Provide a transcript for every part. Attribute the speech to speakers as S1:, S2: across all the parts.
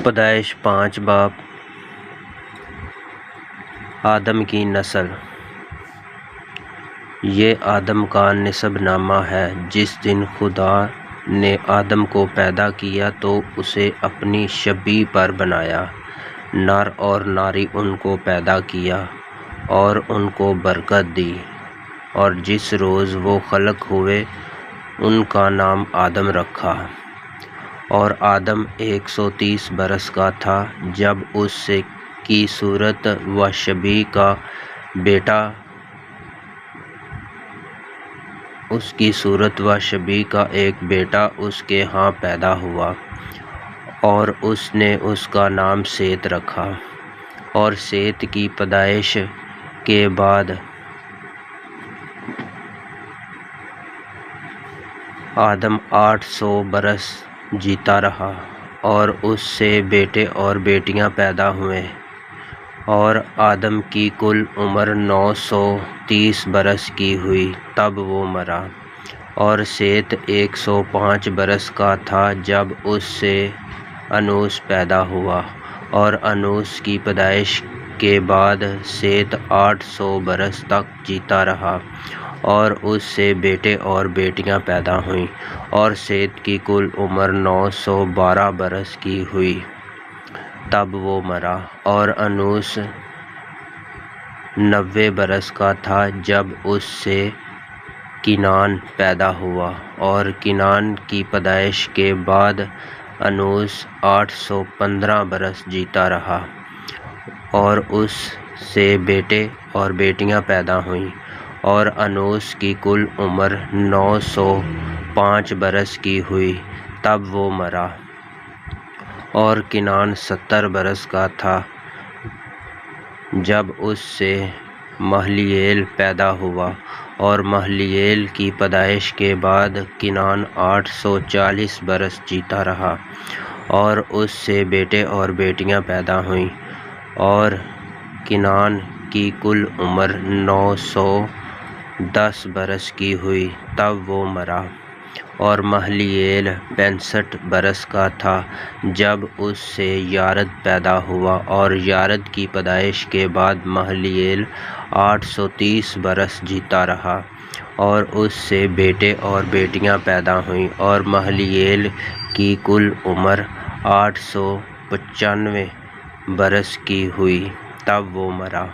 S1: پیدائش 5 باب آدم کی نسل۔ یہ آدم کا نسب نامہ ہے۔ جس دن خدا نے آدم کو پیدا کیا تو اسے اپنی شبیہ پر بنایا، نر اور ناری ان کو پیدا کیا اور ان کو برکت دی، اور جس روز وہ خلق ہوئے ان کا نام آدم رکھا۔ اور آدم 130 برس کا تھا جب اس کی صورت و شبیہ کا ایک بیٹا اس کے ہاں پیدا ہوا، اور اس نے اس کا نام سیت رکھا۔ اور سیت کی پیدائش کے بعد آدم 800 برس جیتا رہا، اور اس سے بیٹے اور بیٹیاں پیدا ہوئے، اور آدم کی کل عمر 930 برس کی ہوئی تب وہ مرا۔ اور سیت 105 برس کا تھا جب اس سے انوس پیدا ہوا، اور انوس کی پیدائش کے بعد سیت 800 برس تک جیتا رہا، اور اس سے بیٹے اور بیٹیاں پیدا ہوئیں، اور سیت کی کل عمر 912 برس کی ہوئی تب وہ مرا۔ اور انوس 90 برس کا تھا جب اس سے کینان پیدا ہوا، اور کینان کی پیدائش کے بعد انوس 815 برس جیتا رہا، اور اس سے بیٹے اور بیٹیاں پیدا ہوئیں، اور انوس کی کل عمر 905 برس کی ہوئی تب وہ مرا۔ اور کینان 70 برس کا تھا جب اس سے مہلییل پیدا ہوا، اور مہلییل کی پیدائش کے بعد کینان 840 برس جیتا رہا، اور اس سے بیٹے اور بیٹیاں پیدا ہوئیں، اور کینان کی کل عمر 910 برس کی ہوئی تب وہ مرا۔ اور مہلییل 65 برس کا تھا جب اس سے یارد پیدا ہوا، اور یارد کی پیدائش کے بعد مہلییل 830 برس جیتا رہا، اور اس سے بیٹے اور بیٹیاں پیدا ہوئیں، اور مہلییل کی کل عمر 895 برس کی ہوئی تب وہ مرا۔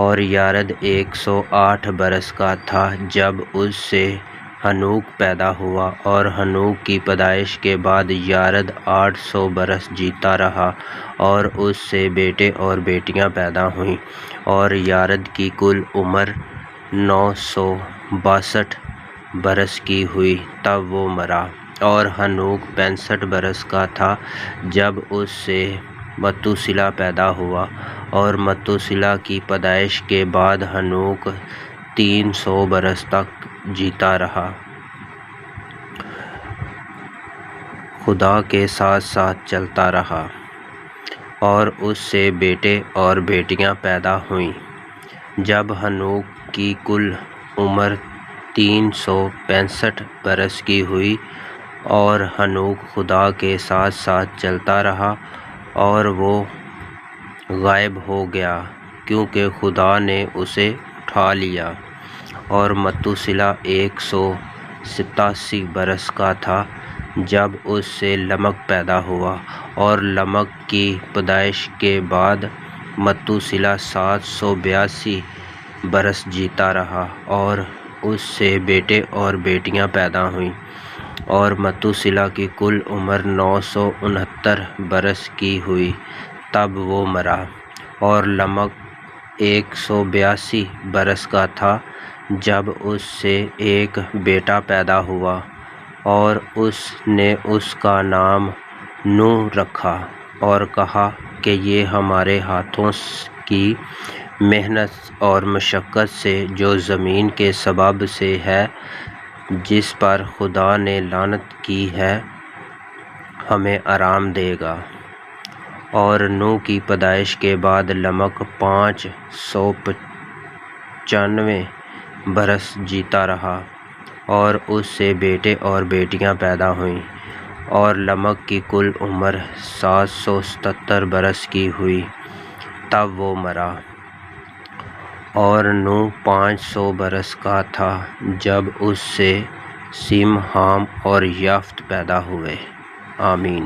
S1: اور یارد 108 برس کا تھا جب اس سے ہنوک پیدا ہوا، اور ہنوک کی پیدائش کے بعد یارد 800 برس جیتا رہا، اور اس سے بیٹے اور بیٹیاں پیدا ہوئیں، اور یارد کی کل عمر 962 برس کی ہوئی تب وہ مرا۔ اور ہنوک 65 برس کا تھا جب اس سے متوسیلہ پیدا ہوا، اور متوسیلہ کی پیدائش کے بعد ہنوک 300 برس تک جیتا رہا، خدا کے ساتھ ساتھ چلتا رہا، اور اس سے بیٹے اور بیٹیاں پیدا ہوئیں۔ جب ہنوک کی کل عمر 365 برس کی ہوئی، اور ہنوک خدا کے ساتھ ساتھ چلتا رہا، اور وہ غائب ہو گیا کیونکہ خدا نے اسے اٹھا لیا۔ اور متوسیلہ 187 برس کا تھا جب اس سے لمک پیدا ہوا، اور لمک کی پیدائش کے بعد متوسیلہ 782 برس جیتا رہا، اور اس سے بیٹے اور بیٹیاں پیدا ہوئیں، اور متوسیلہ کی کل عمر 969 برس کی ہوئی تب وہ مرا۔ اور لمک 182 برس کا تھا جب اس سے ایک بیٹا پیدا ہوا، اور اس نے اس کا نام نوح رکھا، اور کہا کہ یہ ہمارے ہاتھوں کی محنت اور مشقت سے جو زمین کے سبب سے ہے جس پر خدا نے لعنت کی ہے ہمیں آرام دے گا۔ اور نوح کی پیدائش کے بعد لمک 595 برس جیتا رہا، اور اس سے بیٹے اور بیٹیاں پیدا ہوئیں، اور لمک کی کل عمر 777 برس کی ہوئی تب وہ مرا، اور نوح 500 برس کا تھا جب اس سے سیم، حام اور یافت پیدا ہوئے۔ آمین۔